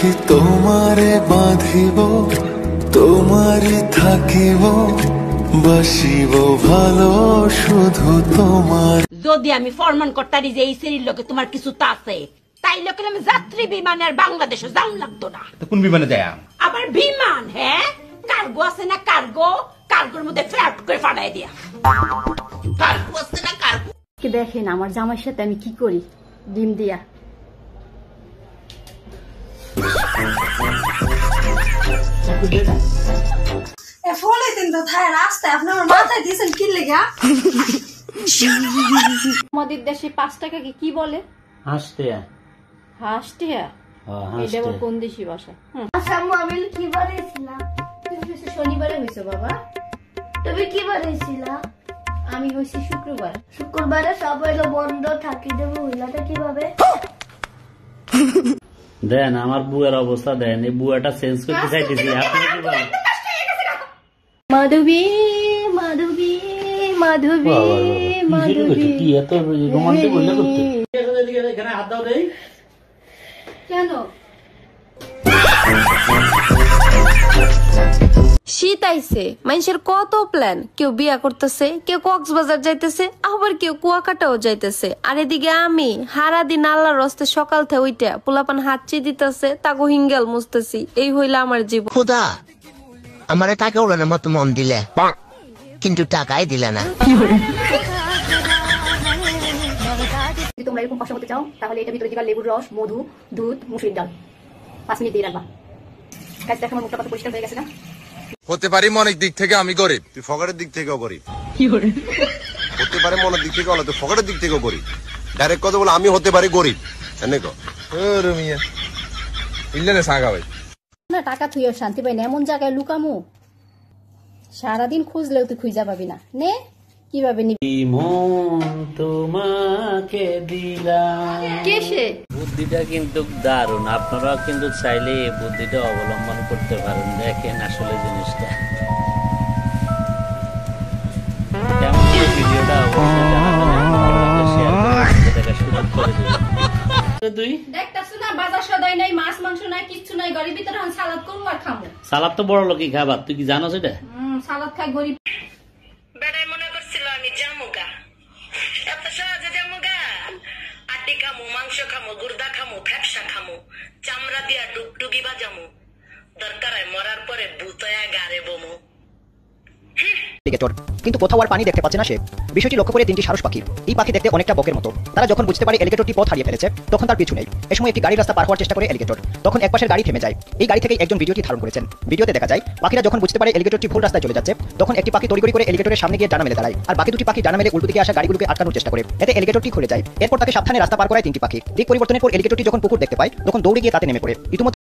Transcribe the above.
কি তোমারে বাঁধিব তোমারই থাকিব বাসিব ভালো শুধু তোমার। যদি আমি ফরমান করতারি যে এই সিরির লোকে তোমার কিছু তা আছে, তাই লোকের আমি যাত্রী বিমানে আর বাংলাদেশে যাওয়া লাগতো না। কোন বিমানে যায়? আবার বিমান, হ্যাঁ কার্গো আছে না, কার্গোর মধ্যে ফ্ল্যাট করে ফাটাই দিয়া। কার্গো আছে না, কার্গো। দেখেন আমার জামাইয়ের সাথে আমি কি করি, ডিম দিয়া। আমাদের দেশে 5 টাকাকে কি বলে? হাসটিয়া। হাসটিয়া? এটা আবার কোন দেশি ভাষা? আমি কি বানাইছিলাম? শনিবারে হইছো বাবা? তুমি কি বানাইছিলা? আমি হইছি শুক্রবার। শুক্রবারে সবাই বন্ধ থাকি দেবো, হইলাটা কিভাবে? দেন আমার বুয়ের অবস্থা দেন, এই বুয়াটা চেঞ্জ করতে চাইতেছি। আপনি কি বলেন? মাধবী মাধবী মাধবী মাধবী, কি এত রোমান্টিক বলে করতে? এখানে হাত দাও দেই কেন? শীত আইছে, মানুষের কত প্ল্যান, কেউ বিয়া করতেছে, কেউ কক্সবাজার যাইতেছে, আবার কেউ কুয়াকাটাও যাইতেছে। আর এদিকে আমি হারা দিন আল্লাহর রাস্তে সকাল থেকে ওইটা পোলাপান হাঁচি দিতেছে, তাকে হিঙ্গেল মুছতেছি। এই হইলো আমার জীবন। খোদা আমারে টাকা উড়ানোর মতো মন দিলে, কিন্তু টাকাই দিলে না। যদি তোমরা এরকম কষ্ট করতে চাও তাহলে এটা ভিতরে দিবা লেবুর রস, মধু, দুধ, মুসুরির ডাল। 5 মিনিট দিয়ে রাখবা। কাজ দেখো আমার মুখটা কত পরিষ্কার হয়ে গেছে না? হতে পারি মনের দিক থেকে আমি গরিব, তুই ফকরের দিক থেকেও গরিব। হতে পারে মনের দিক থেকে হলো, তুই ফকরের দিক থেকেও গরিব। ডাইরেক্ট কথা বলে আমি হতে পারি গরিব। না টাকা থুইও শান্তি পাই না, এমন জায়গায় লুকামু সারাদিন খুঁজলেও তুই খুঁজা পাবি না। নে কিভাবে নিবি? মন তোমাকে দিলাম। কে সে? বুদ্ধিটা কিন্তু দারুণ, আপনারা কিন্তু চাইলে এই বুদ্ধিটা অবলম্বন করতে পারেন। দেখেন আসলে জিনিসটা কেমন, ভিডিওটা অবশ্যই জানাবেন, শেয়ার করে দেখা সুযোগ করে দেবেন। তুই দেখতাছ না বাজার সদাই নাই, মাছ মাংস নাই, কিচ্ছু নাই, গরিব ভিতরে সালাদ করবো আর খাবো। সালাদ তো বড় লোকই খাবার, তুই কি জানো সেটা? সালাদ খাই গরিব। বেড়াই মনে করছিল আমি জামুগা, এত সহজে জামুগা? আটি খামু, মাংস খামু, গুর্দা খামু, ফ্যাপসা খামু, চামড়া দিয়া ডুগডুগি বাজামু, দরকার হয় মরার পরে ভূতয়া গারে বমু। কিন্তু কোথাও আর পানি দেখতে পাচ্ছে না সে। বিষয়টি লক্ষ্য করে 3টি সারস পাখি, এই পাখি দেখতে অনেকটা বকের মতো। তারা যখন বুঝতে পারে এলিগেটরটি পথ হারিয়ে ফেলেছে, তখন তার পিছু নেই। এই সময় একটি গাড়ির রাস্তা পার হওয়ার চেষ্টা করে এলিগেটর। তখন একপাশের গাড়ি থেমে যায়। এই গাড়ি থেকে একজন ভিডিওটি ধারণ করেছেন। ভিডিওতে দেখা যায় পাখিরা যখন বুঝতে পারে এলিগেটরটি ভুল রাস্তায় চলে যাচ্ছে, তখন একটি পাখি তড়িঘড়ি করে এলিগেটরের সামনে গিয়ে ডানা মেলে দাঁড়ায়, আর বাকি দুটি পাখি ডানা মেলে উল্টো দিকে আসা গাড়িগুলোকে আটকানোর চেষ্টা করে। এতে এলিগেটরটি খুলে যায়। এরপর তাকে সাবধানে রাস্তা পার করায় 3টি পাখি। দিক পরিবর্তনের পর এলিগেটরটি যখন পুকুর দেখতে পায়, তখন দৌড়ে গিয়ে তাতে নেমে পড়ে। ইতিমধ্যে